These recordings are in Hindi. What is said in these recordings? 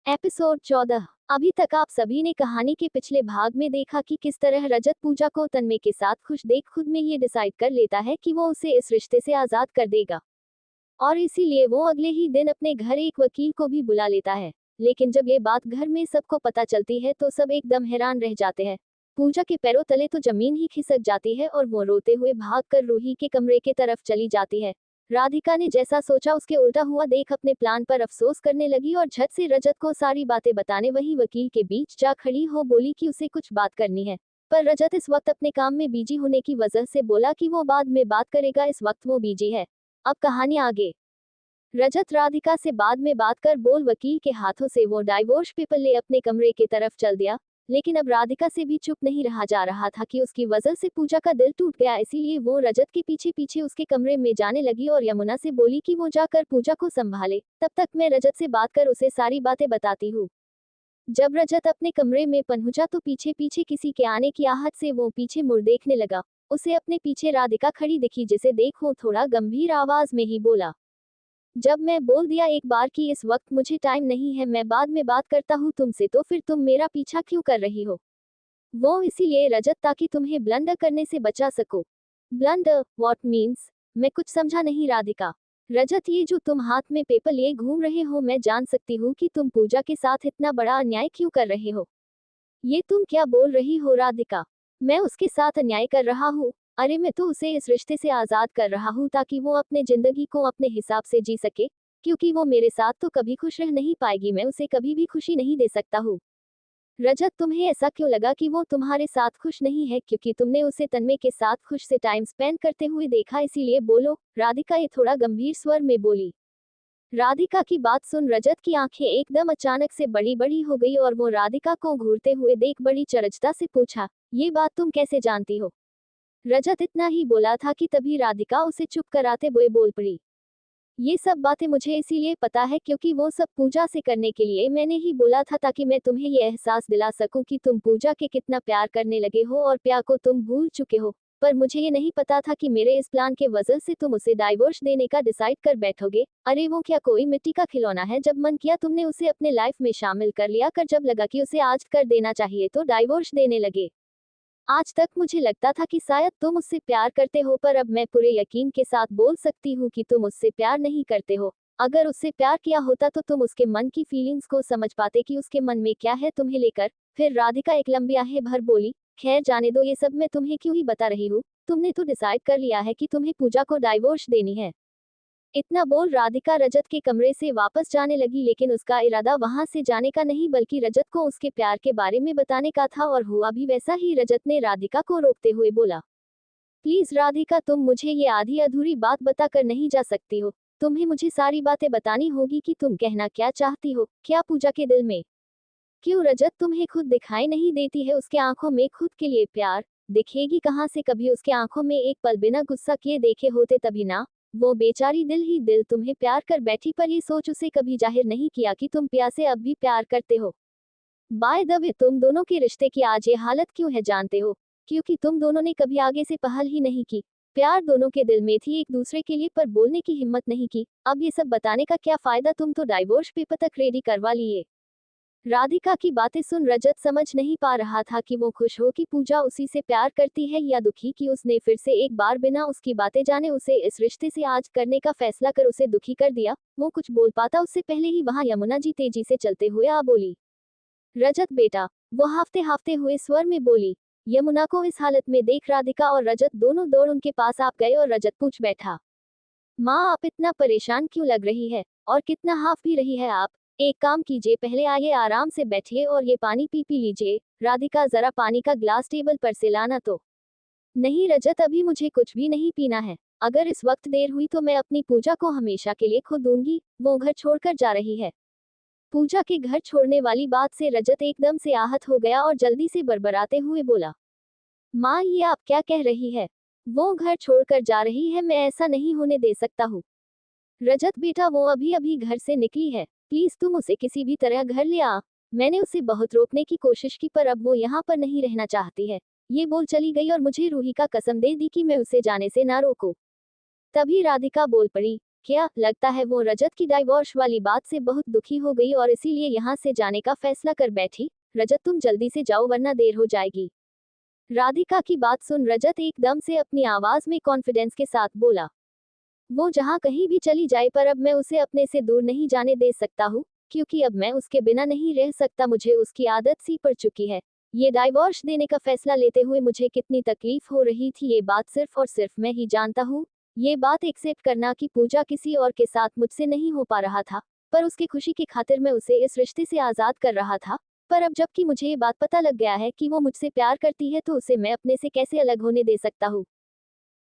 एपिसोड 14। अभी तक आप सभी ने कहानी के पिछले भाग में देखा कि किस तरह रजत पूजा को तन्मय के साथ खुश देख खुद में ये डिसाइड कर लेता है कि वो उसे इस रिश्ते से आजाद कर देगा और इसीलिए वो अगले ही दिन अपने घर एक वकील को भी बुला लेता है। लेकिन जब ये बात घर में सबको पता चलती है तो सब एकदम हैरान रह जाते हैं। पूजा के पैरों तले तो जमीन ही खिसक जाती है और वो रोते हुए भागकर रूही के कमरे के तरफ चली जाती है। राधिका ने जैसा सोचा उसके उल्टा हुआ देख अपने प्लान पर अफसोस करने लगी और झट से रजत को सारी बातें बताने वही वकील के बीच जा खड़ी हो बोली कि उसे कुछ बात करनी है। पर रजत इस वक्त अपने काम में बिजी होने की वजह से बोला कि वो बाद में बात करेगा, इस वक्त वो बिजी है। अब कहानी आगे। रजत राधिका से बाद में बात कर बोल वकील के हाथों से वो डाइवोर्स पेपर ले अपने कमरे की तरफ चल दिया। लेकिन अब राधिका से भी चुप नहीं रहा जा रहा था कि उसकी वजह से पूजा का दिल टूट गया, इसीलिए वो रजत के पीछे पीछे उसके कमरे में जाने लगी और यमुना से बोली कि वो जाकर पूजा को संभाले, तब तक मैं रजत से बात कर उसे सारी बातें बताती हूँ। जब रजत अपने कमरे में पहुंचा तो पीछे पीछे किसी के आने की आहट से वो पीछे मुड़ देखने लगा। उसे अपने पीछे राधिका खड़ी दिखी जिसे देख वो थोड़ा गंभीर आवाज में ही बोला, जब मैं बोल दिया एक बार कि इस वक्त मुझे टाइम नहीं है, मैं बाद में बात करता हूँ तुमसे, तो फिर तुम मेरा पीछा क्यों कर रही हो? वो इसीलिए रजत ताकि तुम्हें ब्लंडर करने से बचा सको। Blunder what means? मैं कुछ समझा नहीं राधिका। रजत, ये जो तुम हाथ में पेपर लिए घूम रहे हो, मैं जान सकती हूँ कि तुम पूजा के साथ इतना बड़ा अन्याय क्यों कर रहे हो? ये तुम क्या बोल रही हो राधिका? मैं उसके साथ अन्याय कर रहा हूँ? अरे मैं तो उसे इस रिश्ते से आजाद कर रहा हूँ ताकि वो अपने जिंदगी को अपने हिसाब से जी सके, क्योंकि वो मेरे साथ तो कभी खुश रह नहीं पाएगी, मैं उसे कभी भी खुशी नहीं दे सकता हूँ। रजत, तुम्हें ऐसा क्यों लगा कि वो तुम्हारे साथ खुश नहीं है? क्योंकि तुमने उसे तन्मय के साथ खुश से टाइम स्पेंड करते हुए देखा इसीलिए बोलो, राधिका ये थोड़ा गंभीर स्वर में बोली। राधिका की बात सुन रजत की आंखें एकदम अचानक से बड़ी बड़ी हो गई और वो राधिका को घूरते हुए देख बड़ी चरचता से पूछा, ये बात तुम कैसे जानती हो? रजत इतना ही बोला था कि तभी राधिका उसे चुप कराते हुए बोल पड़ी, ये सब बातें मुझे इसीलिए पता है क्योंकि वो सब पूजा से करने के लिए मैंने ही बोला था, ताकि मैं तुम्हें ये एहसास दिला सकूं कि तुम पूजा के कितना प्यार करने लगे हो और प्यार को तुम भूल चुके हो। पर मुझे ये नहीं पता था कि मेरे इस प्लान के वजह से तुम उसे डाइवोर्स देने का डिसाइड कर बैठोगे। अरे वो क्या कोई मिट्टी का खिलौना है? जब मन किया तुमने उसे अपने लाइफ में शामिल कर लिया, कर जब लगा कि उसे आज कर देना चाहिए तो डाइवोर्स देने लगे। आज तक मुझे लगता था कि शायद तुम उससे प्यार करते हो, पर अब मैं पूरे यकीन के साथ बोल सकती हूँ कि तुम उससे प्यार नहीं करते हो। अगर उससे प्यार किया होता तो तुम उसके मन की फीलिंग्स को समझ पाते कि उसके मन में क्या है तुम्हें लेकर। फिर राधिका एक लंबी आहें भर बोली, खैर जाने दो, ये सब मैं तुम्हें क्यों ही बता रही हूँ। तुमने तो डिसाइड कर लिया है कि तुम्हें पूजा को डाइवोर्स देनी है। इतना बोल राधिका रजत के कमरे से वापस जाने लगी, लेकिन उसका इरादा वहां से जाने का नहीं बल्कि रजत को उसके प्यार के बारे में बताने का था, और हुआ भी वैसा ही। रजत ने राधिका को रोकते हुए बोला, प्लीज राधिका, तुम मुझे ये आधी अधूरी बात बताकर नहीं जा सकती हो। तुम्हें मुझे सारी बातें बतानी होगी कि तुम कहना क्या चाहती हो। क्या पूजा के दिल में क्यों रजत तुम्हें खुद दिखाई नहीं देती है? उसके आंखों में खुद के लिए प्यार दिखेगी कहाँ से? कभी उसके आंखों में एक पल बिना गुस्सा किए देखे होते तभी ना। वो बेचारी दिल ही दिल तुम्हें प्यार कर बैठी, पर ये सोच उसे कभी जाहिर नहीं किया कि तुम प्यार से अब भी प्यार करते हो। बाय द वे, तुम दोनों के रिश्ते की आज ये हालत क्यों है जानते हो? क्योंकि तुम दोनों ने कभी आगे से पहल ही नहीं की। प्यार दोनों के दिल में थी एक दूसरे के लिए, पर बोलने की हिम्मत नहीं की। अब ये सब बताने का क्या फायदा? तुम तो डाइवोर्स पेपर तक रेडी करवा लिए। राधिका की बातें सुन रजत समझ नहीं पा रहा था कि वो खुश हो कि पूजा उसी से प्यार करती है, या दुखी कि उसने फिर से एक बार बिना उसकी बातें जाने उसे इस रिश्ते से आज करने का फैसला कर उसे दुखी कर दिया। वो कुछ बोल पाता उससे पहले ही वहां यमुना जी तेजी से चलते हुए आ बोली, रजत बेटा। वो हाफते हाफते हुए स्वर में बोली। यमुना को इस हालत में देख राधिका और रजत दोनों दौड़ उनके पास आ गए और रजत पूछ बैठा, माँ आप इतना परेशान क्यों लग रही है? और कितना हाफ भी रही है आप? एक काम कीजिए, पहले आइए आराम से बैठिए और ये पानी पी लीजिए। राधिका, जरा पानी का ग्लास टेबल पर से लाना तो। नहीं रजत, अभी मुझे कुछ भी नहीं पीना है। अगर इस वक्त देर हुई तो मैं अपनी पूजा को हमेशा के लिए खो दूंगी। वो घर छोड़कर जा रही है। पूजा के घर छोड़ने वाली बात से रजत एकदम से आहत हो गया और जल्दी से बड़बड़ाते हुए बोला, माँ ये आप क्या कह रही है? वो घर छोड़कर जा रही है? मैं ऐसा नहीं होने दे सकता हूँ। रजत बेटा, वो अभी अभी घर से निकली है, प्लीज तुम उसे किसी भी तरह घर ले आ। मैंने उसे बहुत रोकने की कोशिश की, पर अब वो यहाँ पर नहीं रहना चाहती है। ये बोल चली गई और मुझे रूही का कसम दे दी कि मैं उसे जाने से ना रोकूं। तभी राधिका बोल पड़ी, क्या लगता है वो रजत की डाइवोर्स वाली बात से बहुत दुखी हो गई और इसीलिए यहाँ से जाने का फैसला कर बैठी। रजत तुम जल्दी से जाओ वरना देर हो जाएगी। राधिका की बात सुन रजत एकदम से अपनी आवाज में कॉन्फिडेंस के साथ बोला, वो जहाँ कहीं भी चली जाए पर अब मैं उसे अपने से दूर नहीं जाने दे सकता हूँ, क्योंकि अब मैं उसके बिना नहीं रह सकता। मुझे उसकी आदत सी पड़ चुकी है। ये डाइवोर्स देने का फैसला लेते हुए मुझे कितनी तकलीफ हो रही थी ये बात सिर्फ और सिर्फ मैं ही जानता हूँ। ये बात एक्सेप्ट करना कि पूजा किसी और के साथ मुझसे नहीं हो पा रहा था, पर उसकी खुशी की खातिर मैं उसे इस रिश्ते से आजाद कर रहा था। पर अब जबकि मुझे ये बात पता लग गया है कि वो मुझसे प्यार करती है तो उसे मैं अपने से कैसे अलग होने दे सकता हूँ।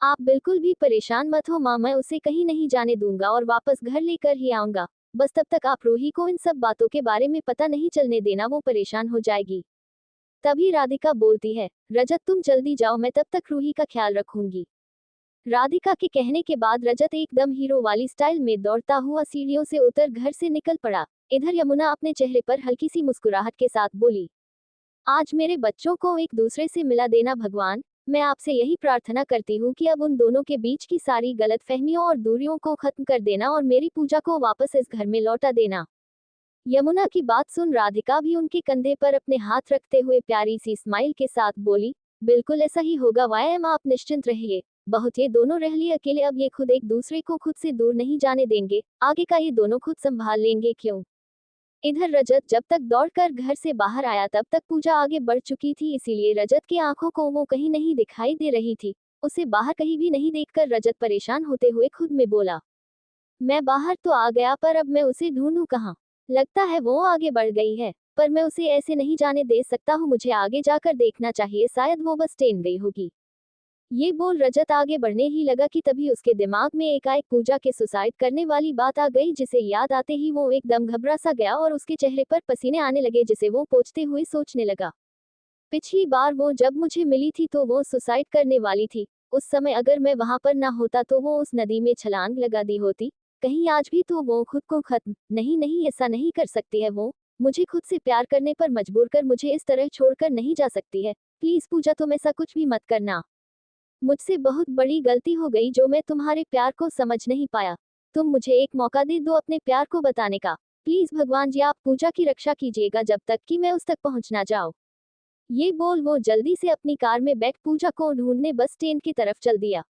आप बिल्कुल भी परेशान मत हो माँ, मैं उसे कहीं नहीं जाने दूंगा और वापस घर लेकर ही आऊंगा। बस तब तक आप रूही को इन सब बातों के बारे में पता नहीं चलने देना, वो परेशान हो जाएगी। तभी राधिका बोलती है, रजत तुम जल्दी जाओ, मैं तब तक रूही का ख्याल रखूंगी। राधिका के कहने के बाद रजत एकदम हीरो वाली स्टाइल में दौड़ता हुआ सीढ़ियों से उतर घर से निकल पड़ा। इधर यमुना अपने चेहरे पर हल्की सी मुस्कुराहट के साथ बोली, आज मेरे बच्चों को एक दूसरे से मिला देना भगवान। मैं आपसे यही प्रार्थना करती हूँ कि अब उन दोनों के बीच की सारी गलतफहमियों और दूरियों को खत्म कर देना और मेरी पूजा को वापस इस घर में लौटा देना। यमुना की बात सुन राधिका भी उनके कंधे पर अपने हाथ रखते हुए प्यारी सी स्माइल के साथ बोली, बिल्कुल ऐसा ही होगा वायम, आप निश्चिंत रहिए। बहुत ये दोनों रह लिए अकेले, अब ये खुद एक दूसरे को खुद से दूर नहीं जाने देंगे। आगे का ये दोनों खुद संभाल लेंगे क्यों। इधर रजत जब तक दौड़कर घर से बाहर आया तब तक पूजा आगे बढ़ चुकी थी, इसीलिए रजत की आंखों को वो कहीं नहीं दिखाई दे रही थी। उसे बाहर कहीं भी नहीं देखकर रजत परेशान होते हुए खुद में बोला, मैं बाहर तो आ गया पर अब मैं उसे ढूंढूं कहाँ। लगता है वो आगे बढ़ गई है, पर मैं उसे ऐसे नहीं जाने दे सकता हूँ, मुझे आगे जाकर देखना चाहिए, शायद वो बस ट्रेन गई होगी। ये बोल रजत आगे बढ़ने ही लगा कि तभी उसके दिमाग में एकाएक पूजा के सुसाइड करने वाली बात आ गई, जिसे याद आते ही वो एकदम घबरा सा गया और उसके चेहरे पर पसीने आने लगे, जिसे वो पोंछते हुए सोचने लगा, पिछली बार वो जब मुझे मिली थी तो वो सुसाइड करने वाली थी। उस समय अगर मैं वहां पर ना होता तो वो उस नदी में छलांग लगा दी होती। कहीं आज भी तो वो खुद को खत्म नहीं, नहीं ऐसा नहीं कर सकती है। वो मुझे खुद से प्यार करने पर मजबूर कर मुझे इस तरह छोड़कर नहीं जा सकती है। प्लीज पूजा तुम ऐसा कुछ भी मत करना। मुझसे बहुत बड़ी गलती हो गई जो मैं तुम्हारे प्यार को समझ नहीं पाया। तुम मुझे एक मौका दे दो अपने प्यार को बताने का। प्लीज भगवान जी आप पूजा की रक्षा कीजिएगा जब तक कि मैं उस तक पहुंच ना जाऊं। ये बोल वो जल्दी से अपनी कार में बैठ पूजा को ढूंढने बस स्टैंड की तरफ चल दिया।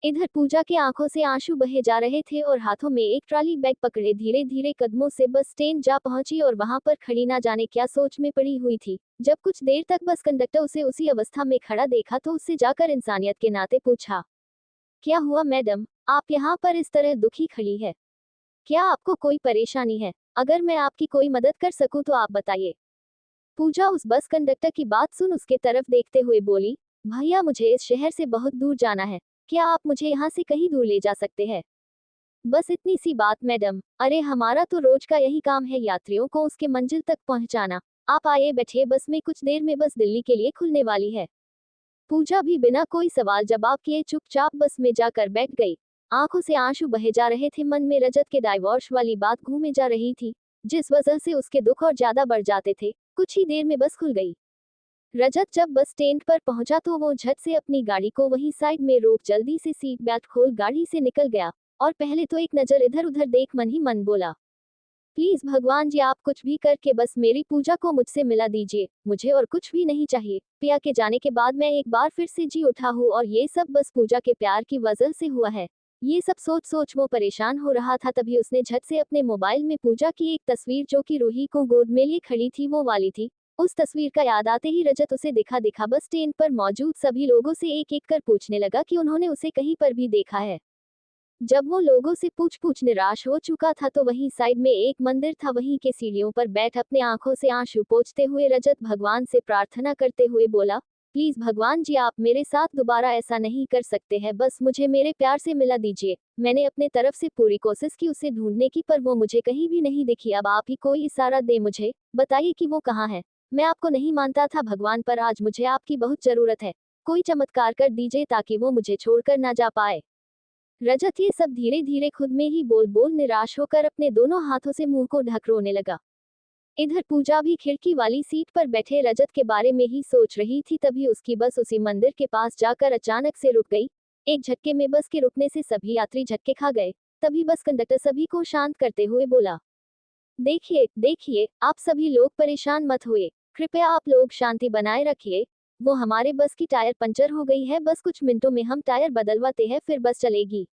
इधर पूजा के आंखों से आंसू बहे जा रहे थे और हाथों में एक ट्रॉली बैग पकड़े धीरे धीरे कदमों से बस स्टैंड जा पहुंची और वहां पर खड़ी ना जाने क्या सोच में पड़ी हुई थी। जब कुछ देर तक बस कंडक्टर उसे उसी अवस्था में खड़ा देखा तो उससे जाकर इंसानियत के नाते पूछा, क्या हुआ मैडम, आप यहाँ पर इस तरह दुखी खड़ी है? क्या आपको कोई परेशानी है? अगर मैं आपकी कोई मदद कर सकूं तो आप बताइए। पूजा उस बस कंडक्टर की बात सुन उसके तरफ देखते हुए बोली, भैया मुझे इस शहर से बहुत दूर जाना है, क्या आप मुझे यहाँ से कहीं दूर ले जा सकते हैं? बस इतनी सी बात मैडम, अरे हमारा तो रोज का यही काम है यात्रियों को उसके मंजिल तक पहुँचाना। आप आइए बैठिए, बस में कुछ देर में बस दिल्ली के लिए खुलने वाली है। पूजा भी बिना कोई सवाल जवाब किए चुपचाप बस में जाकर बैठ गई। आंखों से आंसू बहे जा रहे थे, मन में रजत के डाइवोर्स वाली बात घूमे जा रही थी, जिस वजह से उसके दुख और ज्यादा बढ़ जाते थे। कुछ ही देर में बस खुल गई। रजत जब बस स्टैंड पर पहुंचा तो वो झट से अपनी गाड़ी को वहीं साइड में रोक जल्दी से सीट बेल्ट खोल गाड़ी से निकल गया और पहले तो एक नजर इधर उधर देख मन ही मन बोला, प्लीज भगवान जी आप कुछ भी करके बस मेरी पूजा को मुझसे मिला दीजिए, मुझे और कुछ भी नहीं चाहिए। पिया के जाने के बाद मैं एक बार फिर से जी उठा हूँ और ये सब बस पूजा के प्यार की वजह से हुआ है। ये सब सोच सोच वो परेशान हो रहा था, तभी उसने झट से अपने मोबाइल में पूजा की एक तस्वीर जो कि रूही को गोद में लिए खड़ी थी वो वाली थी। उस तस्वीर का याद आते ही रजत उसे दिखा दिखा बस स्टैंड पर मौजूद सभी लोगों से एक एक कर पूछने लगा कि उन्होंने उसे कहीं पर भी देखा है। जब वो लोगों से पूछ निराश हो चुका था तो वहीं साइड में एक मंदिर था, वहीं के सीढ़ियों पर बैठ अपने आंखों से आंसू पोंछते हुए रजत भगवान से प्रार्थना करते हुए बोला, प्लीज भगवान जी आप मेरे साथ दोबारा ऐसा नहीं कर सकते हैं, बस मुझे मेरे प्यार से मिला दीजिए। मैंने अपने तरफ से पूरी कोशिश की उसे ढूंढने की, पर वो मुझे कहीं भी नहीं दिखी। अब आप ही कोई इशारा दे मुझे, बताइए कि वो कहाँ है। मैं आपको नहीं मानता था भगवान, पर आज मुझे आपकी बहुत जरूरत है। कोई चमत्कार कर दीजिए ताकि वो मुझे छोड़कर ना जा पाए। रजत ये सब धीरे धीरे खुद में ही बोल बोल निराश होकर अपने दोनों हाथों से मुंह को ढक रोने लगा। इधर पूजा भी खिड़की वाली सीट पर बैठे रजत के बारे में ही सोच रही थी, तभी उसकी बस उसी मंदिर के पास जाकर अचानक से रुक गई। एक झटके में बस के रुकने से सभी यात्री झटके खा गए। तभी बस कंडक्टर सभी को शांत करते हुए बोला, देखिए देखिए, आप सभी लोग परेशान मत हुए, कृपया आप लोग शांति बनाए रखिए। वो हमारे बस की टायर पंचर हो गई है, बस कुछ मिनटों में हम टायर बदलवाते हैं, फिर बस चलेगी।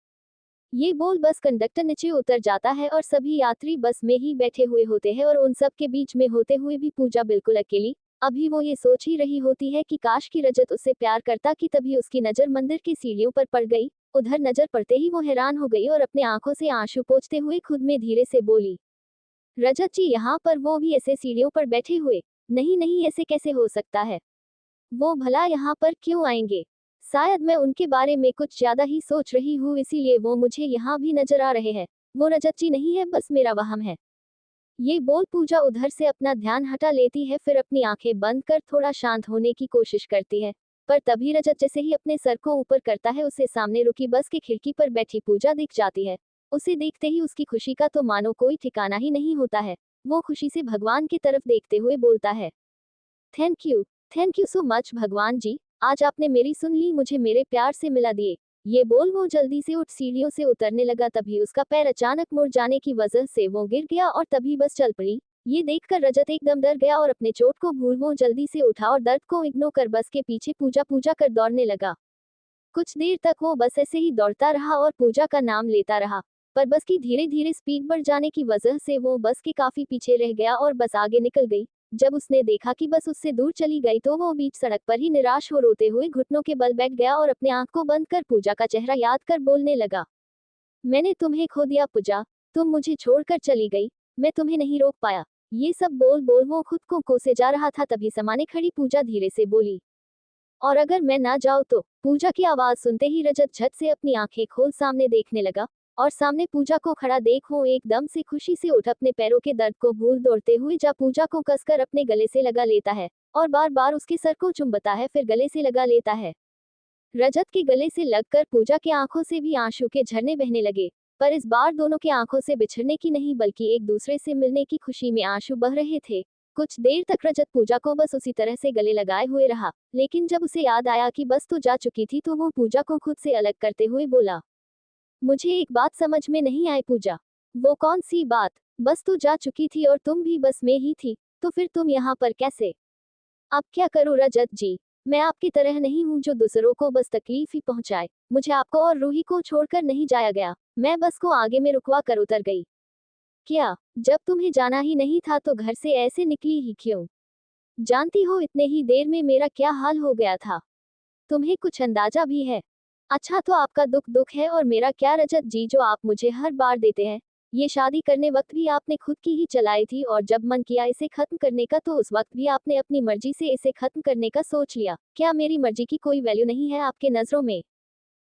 ये बोल बस कंडक्टर नीचे उतर जाता है और सभी यात्री बस में ही बैठे हुए होते हैं और उन सब के बीच में होते हुए भी पूजा बिल्कुल अकेली। अभी वो ये सोच ही रही होती है कि काश की रजत उससे प्यार करता, कि तभी उसकी नजर मंदिर की सीढ़ियों पर पड़ गई। उधर नजर पड़ते ही वो हैरान हो गई और अपने आंखों से आंसू पोंछते हुए खुद में धीरे से बोली, रजत जी यहाँ पर, वो भी ऐसे सीढ़ियों पर बैठे हुए? नहीं नहीं, ऐसे कैसे हो सकता है? वो भला यहाँ पर क्यों आएंगे? शायद मैं उनके बारे में कुछ ज्यादा ही सोच रही हूँ, इसीलिए वो मुझे यहाँ भी नजर आ रहे हैं। वो रजत जी नहीं है, बस मेरा वहम है। ये बोल पूजा उधर से अपना ध्यान हटा लेती है, फिर अपनी आंखें बंद कर थोड़ा शांत होने की कोशिश करती है। पर तभी रजत जैसे ही अपने सर को ऊपर करता है, उसे सामने रुकी बस की खिड़की पर बैठी पूजा दिख जाती है। उसे देखते ही उसकी खुशी का तो मानो कोई ठिकाना ही नहीं होता है। वो खुशी से भगवान की तरफ देखते हुए बोलता है, थैंक यू सो मच भगवान जी, आज आपने मेरी सुन ली, मुझे मेरे प्यार से मिला दिए। ये बोल वो जल्दी से उठ सीढ़ियों से उतरने लगा, तभी उसका पैर अचानक मुड़ जाने की वजह से वो गिर गया और तभी बस चल पड़ी। ये देखकर रजत एकदम डर गया और अपने चोट को भूल वो जल्दी से उठा और दर्द को इग्नोर कर बस के पीछे पूजा पूजा कर दौड़ने लगा। कुछ देर तक वो बस ऐसे ही दौड़ता रहा और पूजा का नाम लेता रहा, पर बस की धीरे धीरे स्पीड बढ़ जाने की वजह से वो बस के काफी पीछे रह गया और बस आगे निकल गई। जब उसने देखा कि बस उससे दूर चली गई तो वो बीच सड़क पर ही निराश हो रोते हुए घुटनों के बल बैठ गया और अपने आंख को बंद कर पूजा का चेहरा याद कर बोलने लगा, मैंने तुम्हें खो दिया पूजा, तुम मुझे छोड़कर चली गई, मैं तुम्हें नहीं रोक पाया। ये सब बोल बोल वो खुद को कोसे जा रहा था, तभी समाने खड़ी पूजा धीरे से बोली, और अगर मैं ना जाऊं तो? पूजा की आवाज सुनते ही रजत झट से अपनी आंखें खोल सामने देखने लगा और सामने पूजा को खड़ा देख वो एकदम से खुशी से उठ अपने पैरों के दर्द को भूल दौड़ते हुए जा पूजा को कसकर अपने गले से लगा लेता है और बार बार उसके सर को चुम्बता है, फिर गले से लगा लेता है। रजत के गले से लगकर पूजा की आंखों से भी आंसू के झरने बहने लगे, पर इस बार दोनों की आंखों से बिछड़ने की नहीं बल्कि एक दूसरे से मिलने की खुशी में आंसू बह रहे थे। कुछ देर तक रजत पूजा को बस उसी तरह से गले लगाए हुए रहा, लेकिन जब उसे याद आया कि बस तो जा चुकी थी तो वो पूजा को खुद से अलग करते हुए बोला, मुझे एक बात समझ में नहीं आई पूजा। वो कौन सी बात? बस तो जा चुकी थी और तुम भी बस में ही थी, तो फिर तुम यहाँ पर कैसे? अब क्या करूं रजत जी, मैं आपकी तरह नहीं हूं जो दूसरों को बस तकलीफ ही पहुंचाए। मुझे आपको और रूही को छोड़कर नहीं जाया गया, मैं बस को आगे में रुकवा कर उतर गई। क्या, जब तुम्हें जाना ही नहीं था तो घर से ऐसे निकली ही क्यों? जानती हो इतने ही देर में मेरा क्या हाल हो गया था? तुम्हें कुछ अंदाजा भी है? अच्छा, तो आपका दुख दुख है और मेरा क्या रजत जी, जो आप मुझे हर बार देते हैं। ये शादी करने वक्त भी आपने खुद की ही चलाई थी और जब मन किया इसे खत्म करने का तो उस वक्त भी आपने अपनी मर्जी से इसे खत्म करने का सोच लिया। क्या मेरी मर्जी की कोई वैल्यू नहीं है आपके नजरों में?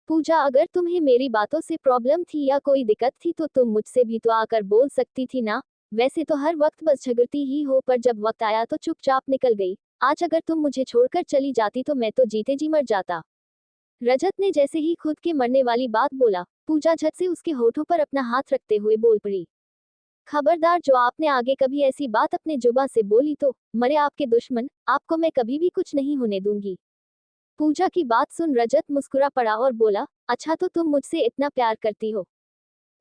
पूजा, अगर तुम्हें मेरी बातों से प्रॉब्लम थी या कोई दिक्कत थी तो तुम मुझसे भी तो आकर बोल सकती थी ना। वैसे तो हर वक्त बस झगड़ती ही हो, पर जब वक्त आया तो चुपचाप निकल गई। आज अगर तुम मुझे छोड़कर चली जाती तो मैं तो जीते जी मर जाता। रजत ने जैसे ही खुद के मरने वाली बात बोला, पूजा झट से उसके होठों पर अपना हाथ रखते हुए बोल पड़ी, खबरदार, जो आपने आगे कभी ऐसी बात अपने जुबान से बोली तो मरे आपके दुश्मन, आपको मैं कभी भी कुछ नहीं होने दूंगी। पूजा की बात सुन रजत मुस्कुरा पड़ा और बोला, अच्छा तो तुम मुझसे इतना प्यार करती हो?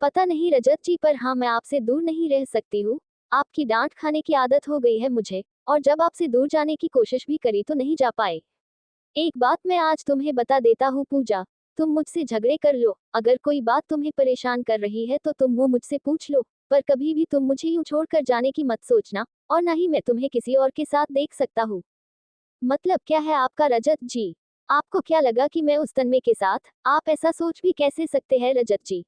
पता नहीं रजत जी, पर हाँ, मैं आपसे दूर नहीं रह सकती हूँ। आपकी डांट खाने की आदत हो गई है मुझे, और जब आपसे दूर जाने की कोशिश भी करी तो नहीं जा पाए। एक बात मैं आज तुम्हें बता देता हूँ पूजा, तुम मुझसे झगड़े कर लो, अगर कोई बात तुम्हें परेशान कर रही है तो तुम वो मुझसे पूछ लो, पर कभी भी तुम मुझे यूं छोड़कर जाने की मत सोचना, और ना ही मैं तुम्हें किसी और के साथ देख सकता हूँ। मतलब क्या है आपका रजत जी? आपको क्या लगा कि मैं उस तन्मे के साथ? आप ऐसा सोच भी कैसे सकते हैं रजत जी?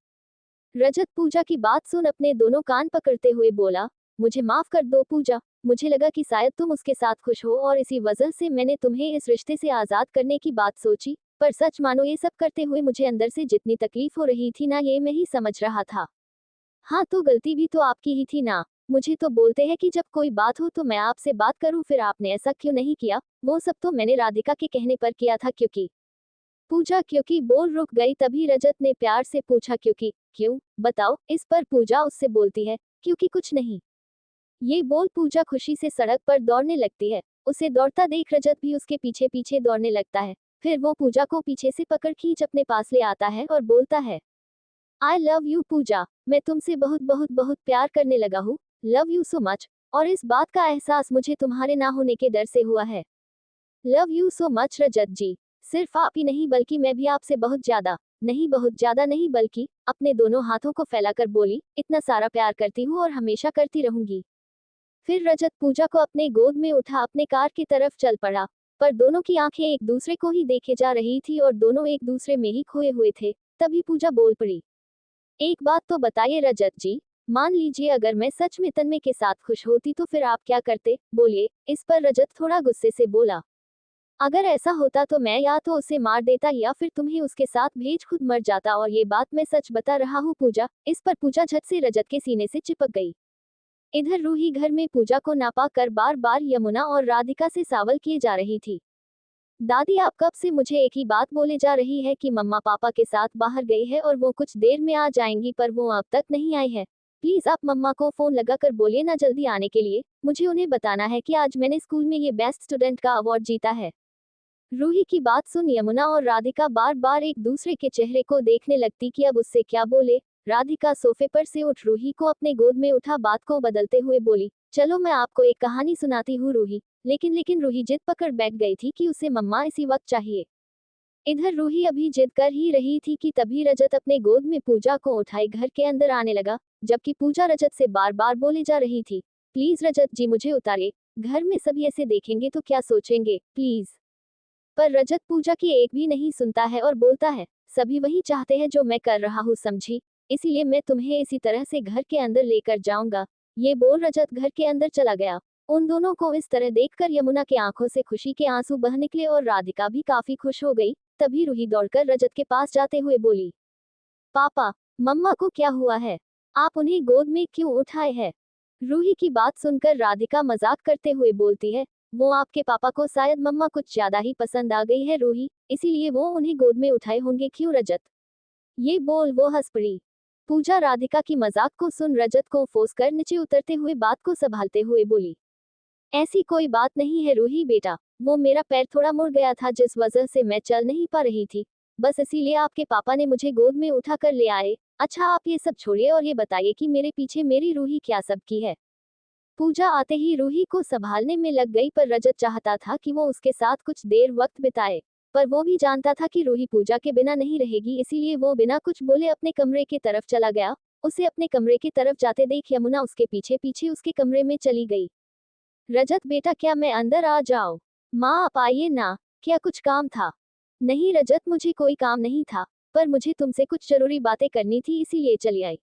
रजत पूजा की बात सुन अपने दोनों कान पकड़ते हुए बोला, मुझे माफ कर दो पूजा, मुझे लगा कि शायद तुम उसके साथ खुश हो और इसी वजह से मैंने तुम्हें इस रिश्ते से आजाद करने की बात सोची, पर सच मानो ये सब करते हुए मुझे अंदर से जितनी तकलीफ हो रही थी ना, ये मैं ही समझ रहा था। हाँ, तो गलती भी तो आपकी ही थी ना। मुझे तो बोलते हैं कि जब कोई बात हो तो मैं आपसे बात करूं, फिर आपने ऐसा क्यों नहीं किया? वो सब तो मैंने राधिका के कहने पर किया था। क्योंकि पूजा क्योंकि बोल रुक गई, तभी रजत ने प्यार से पूछा, क्योंकि क्यों, बताओ। इस पर पूजा उससे बोलती है, क्योंकि कुछ नहीं। ये बोल पूजा खुशी से सड़क पर दौड़ने लगती है। उसे दौड़ता देख रजत भी उसके पीछे पीछे दौड़ने लगता है। फिर वो पूजा को पीछे से पकड़ खींच अपने पास ले आता है और बोलता है, आई लव यू पूजा, मैं तुमसे बहुत बहुत बहुत प्यार करने लगा हूँ। Love you so much. और इस बात का एहसास मुझे तुम्हारे ना होने के डर से हुआ है। लव यू सो मच रजत जी। सिर्फ आप ही नहीं बल्कि मैं भी आपसे बहुत ज्यादा, नहीं बहुत ज्यादा नहीं बल्कि, अपने दोनों हाथों को फैलाकर बोली, इतना सारा प्यार करती हूँ और हमेशा करती रहूंगी। फिर रजत पूजा को अपने गोद में उठा अपने कार की तरफ चल पड़ा। पर दोनों की आंखें एक दूसरे को ही देखे जा रही थी और दोनों एक दूसरे में ही खोए हुए थे। तभी पूजा बोल पड़ी, एक बात तो बताइए रजत जी, मान लीजिए अगर मैं सच में तन्मय के साथ खुश होती तो फिर आप क्या करते, बोलिए। इस पर रजत थोड़ा गुस्से से बोला, अगर ऐसा होता तो मैं या तो उसे मार देता या फिर तुम्हें उसके साथ भेज खुद मर जाता, और ये बात मैं सच बता रहा हूँ पूजा। इस पर पूजा झट से रजत के सीने से चिपक गई। इधर रूही घर में पूजा को नापा कर बार बार यमुना और राधिका से सवाल किए जा रही थी। दादी आप कब से मुझे एक ही बात बोले जा रही है कि मम्मा पापा के साथ बाहर गई है और वो कुछ देर में आ जाएंगी, पर वो अब तक नहीं आई है। प्लीज आप मम्मा को फोन लगाकर बोलिए ना जल्दी आने के लिए, मुझे उन्हें बताना है कि आज मैंने स्कूल में ये बेस्ट स्टूडेंट का अवार्ड जीता है। रूही की बात सुन यमुना और राधिका बार बार एक दूसरे के चेहरे को देखने लगती कि अब उससे क्या बोले। राधिका सोफे पर से उठ रूही को अपने गोद में उठा बात को बदलते हुए बोली, चलो मैं आपको एक कहानी सुनाती हूँ रूही। लेकिन रूही जिद पकड़ बैठ गई थी कि उसे मम्मा इसी वक्त चाहिए। इधर रूही अभी जिद कर ही रही थी कि तभी रजत अपने गोद में पूजा को उठाए घर के अंदर आने लगा, जबकि पूजा रजत से बार बार बोले जा रही थी, प्लीज रजत जी मुझे उतारे, घर में सभी ऐसे देखेंगे तो क्या सोचेंगे, प्लीज। पर रजत पूजा की एक भी नहीं सुनता है और बोलता है, सभी वही चाहते हैं जो मैं कर रहा हूँ समझी, इसीलिए मैं तुम्हें इसी तरह से घर के अंदर लेकर जाऊंगा। ये बोल रजत घर के अंदर चला गया। उन दोनों को इस तरह देखकर यमुना की आंखों से खुशी के आंसू बह निकले और राधिका भी काफी खुश हो गई। तभी रूही दौड़कर रजत के पास जाते हुए बोली, पापा, मम्मा को क्या हुआ है, आप उन्हें गोद में क्यों उठाए हैं। रूही की बात सुनकर राधिका मजाक करते हुए बोलती है, वो आपके पापा को शायद मम्मा कुछ ज्यादा ही पसंद आ गई है रूही, इसीलिए वो उन्हें गोद में उठाए होंगे क्यों रजत। ये बोल वो हंस पड़ी। पूजा राधिका की मजाक को सुन रजत को फोर्स कर नीचे उतरते हुए बात को संभालते हुए बोली, ऐसी कोई बात नहीं है रूही बेटा, वो मेरा पैर थोड़ा मुड़ गया था जिस वजह से मैं चल नहीं पा रही थी, बस इसीलिए आपके पापा ने मुझे गोद में उठा कर ले आए। अच्छा आप ये सब छोड़िए और ये बताइए कि मेरे पीछे मेरी रूही क्या सब की है। पूजा आते ही रूही को संभालने में लग गई, पर रजत चाहता था कि वो उसके साथ कुछ देर वक्त बिताए, पर वो भी जानता था कि रूही पूजा के बिना नहीं रहेगी, इसीलिए वो बिना कुछ बोले अपने कमरे की तरफ चला गया। उसे अपने कमरे की तरफ जाते देख यमुना उसके पीछे पीछे उसके कमरे में चली गई। रजत बेटा क्या मैं अंदर आ जाऊं। माँ आप आइए ना, क्या कुछ काम था। नहीं रजत मुझे कोई काम नहीं था, पर मुझे तुमसे कुछ जरूरी बातें करनी थी इसीलिए चली आई।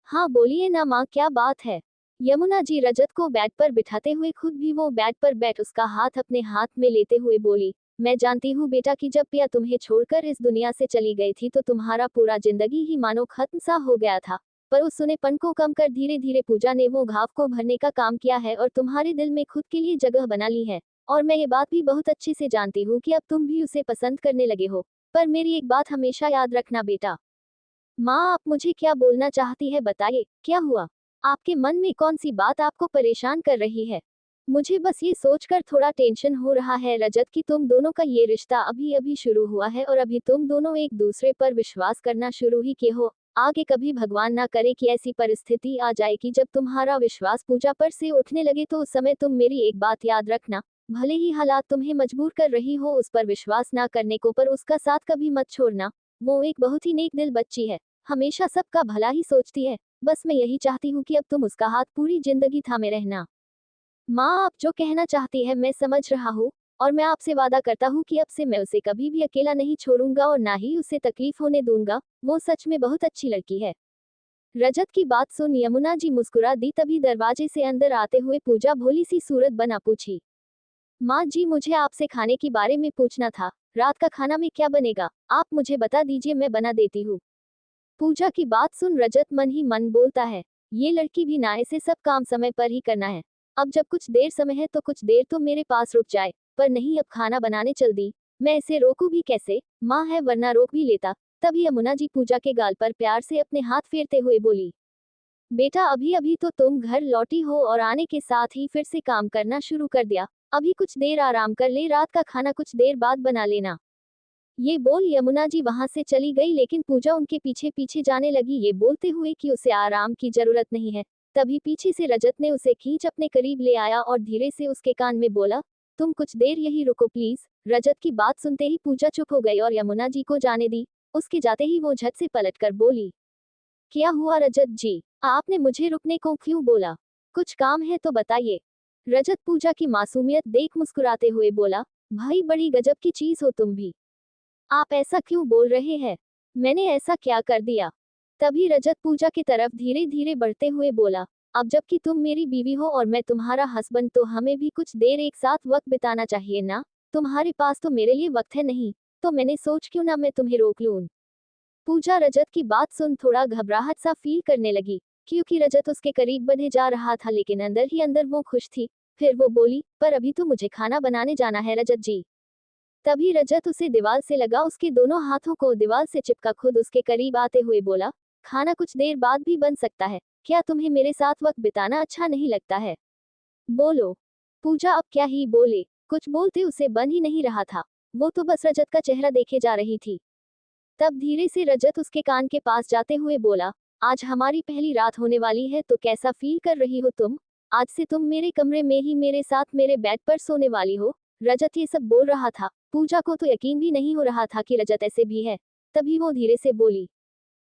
हाँ बोलिए ना माँ क्या बात है। यमुना जी रजत को बेड पर बिठाते हुए खुद भी वो बेड पर बैठ उसका हाथ अपने हाथ में लेते हुए बोली, मैं जानती हूँ बेटा कि जब पिया तुम्हें छोड़कर इस दुनिया से चली गई थी तो तुम्हारा पूरा जिंदगी ही मानो खत्म सा हो गया था, पर उस सुनेपन को कम कर धीरे धीरे पूजा ने वो घाव को भरने का काम किया है और तुम्हारे दिल में खुद के लिए जगह बना ली है। और मैं ये बात भी बहुत अच्छे से जानती हूँ कि अब तुम भी उसे पसंद करने लगे हो, पर मेरी एक बात हमेशा याद रखना बेटा। माँ आप मुझे क्या बोलना चाहती है बताइए, क्या हुआ, आपके मन में कौन सी बात आपको परेशान कर रही है। मुझे बस ये सोचकर थोड़ा टेंशन हो रहा है रजत कि तुम दोनों का ये रिश्ता अभी अभी शुरू हुआ है और अभी तुम दोनों एक दूसरे पर विश्वास करना शुरू ही किए हो। आगे कभी भगवान ना करे कि ऐसी परिस्थिति आ जाए कि जब तुम्हारा विश्वास पूजा पर से उठने लगे तो उस समय तुम मेरी एक बात याद रखना, भले ही हालात तुम्हें मजबूर कर रही हो उस पर विश्वास ना करने को, पर उसका साथ कभी मत छोड़ना। वो एक बहुत ही नेक दिल बच्ची है, हमेशा सबका भला ही सोचती है। बस मैं यही चाहती हूँ कि अब तुम उसका हाथ पूरी जिंदगी थामे रहना। माँ आप जो कहना चाहती है मैं समझ रहा हूँ, और मैं आपसे वादा करता हूँ कि अब से मैं उसे कभी भी अकेला नहीं छोड़ूंगा और ना ही उसे तकलीफ होने दूंगा। वो सच में बहुत अच्छी लड़की है। रजत की बात सुन यमुना जी मुस्कुरा दी। तभी दरवाजे से अंदर आते हुए पूजा भोली सी सूरत बना पूछी, माँ जी मुझे आपसे खाने के बारे में पूछना था, रात का खाना में क्या बनेगा, आप मुझे बता दीजिए मैं बना देती हूँ। पूजा की बात सुन रजत मन ही मन बोलता है, ये लड़की भी ना इसे सब काम समय पर ही करना है। अब जब कुछ देर समय है तो कुछ देर तो मेरे पास रुक जाए, पर नहीं अब खाना बनाने चल दी, मैं इसे रोकूं भी कैसे, माँ है वरना रोक भी लेता। तभी यमुना जी पूजा के गाल पर प्यार से अपने हाथ फेरते हुए बोली, बेटा अभी अभी तो तुम घर लौटी हो और आने के साथ ही फिर से काम करना शुरू कर दिया, अभी कुछ देर आराम कर ले, रात का खाना कुछ देर बाद बना लेना। ये बोल यमुना जी वहां से चली गई, लेकिन पूजा उनके पीछे पीछे जाने लगी, ये बोलते हुए कि उसे आराम की जरूरत नहीं है। तभी पीछे से रजत ने उसे खींच अपने करीब ले आया और धीरे से उसके कान में बोला, तुम कुछ देर यही रुको प्लीज। रजत की बात सुनते ही पूजा चुप हो गई और यमुना जी को जाने दी। उसके जाते ही वो झट से पलटकर बोली, क्या हुआ रजत जी, आपने मुझे रुकने को क्यों बोला? कुछ काम है तो बताइए। रजत पूजा की मासूमियत देख मुस्कुराते हुए बोला, भाई बड़ी गजब की चीज हो तुम भी। आप ऐसा क्यों बोल रहे हैं? मैंने ऐसा क्या कर दिया? तभी रजत पूजा की तरफ धीरे धीरे बढ़ते हुए बोला, अब जबकि तुम मेरी बीवी हो और मैं तुम्हारा हस्बैंड, तो हमें भी कुछ देर एक साथ वक्त बिताना चाहिए ना। तुम्हारे पास तो मेरे लिए वक्त है नहीं, तो मैंने सोच क्यों ना मैं तुम्हें रोक लूं। पूजा रजत की बात सुन थोड़ा घबराहट सा फील करने लगी, क्योंकि रजत उसके करीब बढ़े जा रहा था, लेकिन अंदर ही अंदर वो खुश थी। फिर वो बोली, पर अभी तो मुझे खाना बनाने जाना है रजत जी। तभी रजत उसे दीवार से लगा उसके दोनों हाथों को दीवार से चिपका खुद उसके करीब आते हुए बोला, खाना कुछ देर बाद भी बन सकता है, क्या तुम्हें मेरे साथ वक्त बिताना अच्छा नहीं लगता है? बोलो। पूजा अब क्या ही बोले, कुछ बोलते उसे बन ही नहीं रहा था। वो तो बस रजत का चेहरा देखे जा रही थी। तब धीरे से रजत उसके कान के पास जाते हुए बोला, आज हमारी पहली रात होने वाली है, तो कैसा फील कर रही हो तुम? आज से तुम मेरे कमरे में ही मेरे साथ मेरे बेड पर सोने वाली हो। रजत ये सब बोल रहा था। पूजा को तो यकीन भी नहीं हो रहा था कि रजत ऐसे भी है। तभी वो धीरे से बोली,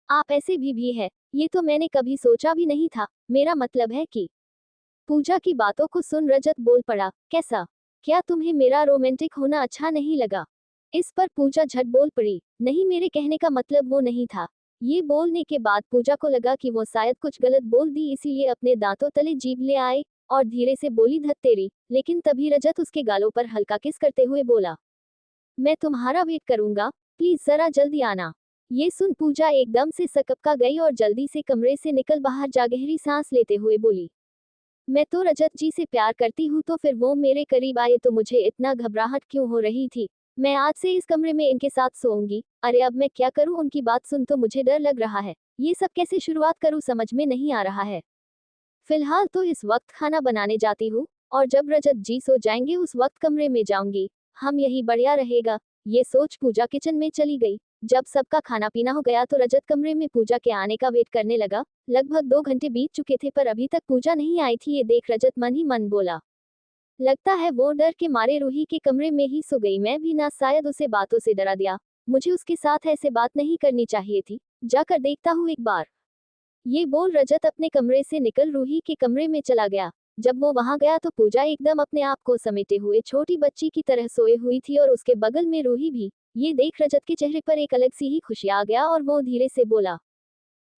आप ऐसे भी है, ये तो मैंने कभी सोचा भी नहीं था। मेरा मतलब है कि। पूजा की बातों को सुन रजत बोल पड़ा, कैसा? क्या तुम्हें मेरा रोमांटिक होना अच्छा नहीं लगा? इस पर पूजा झट बोल पड़ी, नहीं मेरे कहने का मतलब वो नहीं था। ये बोलने के बाद पूजा को लगा कि वो शायद कुछ गलत बोल दी, इसीलिए अपने दांतों तले जीभ ले आए और धीरे से बोली, धत तेरी। लेकिन तभी रजत उसके गालों पर हल्का किस करते हुए बोला, मैं तुम्हारा वेट करूंगा, प्लीज जरा जल्दी आना। ये सुन पूजा एकदम से सकपका गई और जल्दी से कमरे से निकल बाहर जा गहरी सांस लेते हुए बोली, मैं तो रजत जी से प्यार करती हूँ, तो फिर वो मेरे करीब आए तो मुझे इतना घबराहट क्यों हो रही थी? मैं आज से इस कमरे में इनके साथ सोऊंगी। अरे अब मैं क्या करूँ, उनकी बात सुन तो मुझे डर लग रहा है। ये सब कैसे शुरुआत करूँ समझ में नहीं आ रहा है। फिलहाल तो इस वक्त खाना बनाने जाती हूँ, और जब रजत जी सो जाएंगे उस वक्त कमरे में जाऊंगी। हम यही बढ़िया रहेगा। ये सोच पूजा किचन में चली गई। जब सबका खाना पीना हो गया तो रजत कमरे में पूजा के आने का वेट करने लगा। लगभग 2 घंटे बीत चुके थे, पर अभी तक पूजा नहीं आई थी। ये देख रजत मन ही मन बोला, लगता है वो डर के मारे रूही के कमरे में ही सो गई। मैं भी ना शायद उसे बातों से डरा दिया। मुझे उसके साथ ऐसे बात नहीं करनी चाहिए थी। जाकर देखता हूँ एक बार। ये बोल रजत अपने कमरे से निकल रूही के कमरे में चला गया। जब वो वहां गया तो पूजा एकदम अपने आप को समेटे हुए छोटी बच्ची की तरह सोए हुई थी और उसके बगल में रूही भी। ये देख रजत के चेहरे पर एक अलग सी ही खुशी आ गया और वो धीरे से बोला,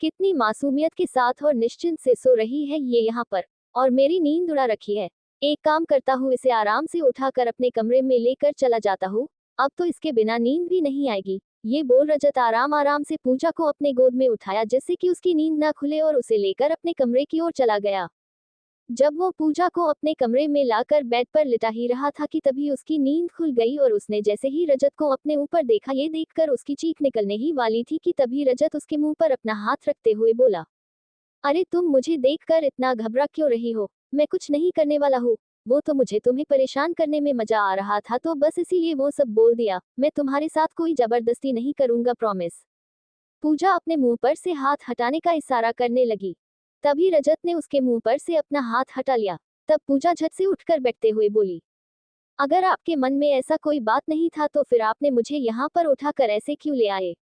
कितनी मासूमियत के साथ और निश्चिंत से सो रही है ये यहाँ पर, और मेरी नींद उड़ा रखी है। एक काम करता हूँ, इसे आराम से उठाकर अपने कमरे में लेकर चला जाता हूँ। अब तो इसके बिना नींद भी नहीं आएगी। ये बोल रजत आराम आराम से पूजा को अपने गोद में उठाया, जिससे कि उसकी नींद ना खुले, और उसे लेकर अपने कमरे की ओर चला गया। जब वो पूजा को अपने कमरे में लाकर बेड पर लिटा ही रहा था कि तभी उसकी नींद खुल गई, और उसने जैसे ही रजत को अपने ऊपर देखा, ये देखकर उसकी चीख निकलने ही वाली थी कि तभी रजत उसके मुंह पर अपना हाथ रखते हुए बोला, अरे तुम मुझे देखकर इतना घबरा क्यों रही हो? मैं कुछ नहीं करने वाला हूँ। वो तो मुझे तुम्हें परेशान करने में मजा आ रहा था, तो बस इसीलिए वो सब बोल दिया। मैं तुम्हारे साथ कोई जबरदस्ती नहीं करूंगा, प्रॉमिस। पूजा अपने मुंह पर से हाथ हटाने का इशारा करने लगी। तभी रजत ने उसके मुंह पर से अपना हाथ हटा लिया। तब पूजा झट से उठकर बैठते हुए बोली, अगर आपके मन में ऐसा कोई बात नहीं था तो फिर आपने मुझे यहाँ पर उठाकर ऐसे क्यों ले आए?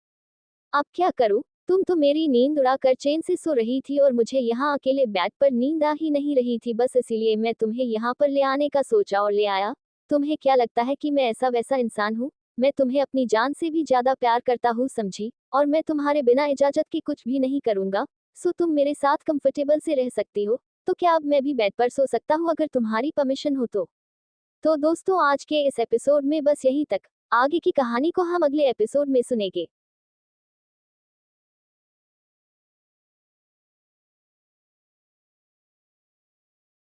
अब क्या करूं? तुम तो मेरी नींद उड़ाकर चैन से सो रही थी और मुझे यहाँ अकेले बेड पर नींद आ ही नहीं रही थी, बस इसीलिए मैं तुम्हें यहाँ पर ले आने का सोचा और ले आया। तुम्हें क्या लगता है कि मैं ऐसा वैसा इंसान हूँ? मैं तुम्हें अपनी जान से भी ज्यादा प्यार करता हूँ, समझी? और मैं तुम्हारे बिना इजाजत के कुछ भी नहीं करूंगा। सो तुम मेरे साथ कंफर्टेबल से रह सकती हो। तो क्या अब मैं भी बेड पर सो सकता हूँ अगर तुम्हारी परमिशन हो तो दोस्तों आज के इस एपिसोड में बस यही तक। आगे की कहानी को हम अगले एपिसोड में सुनेंगे।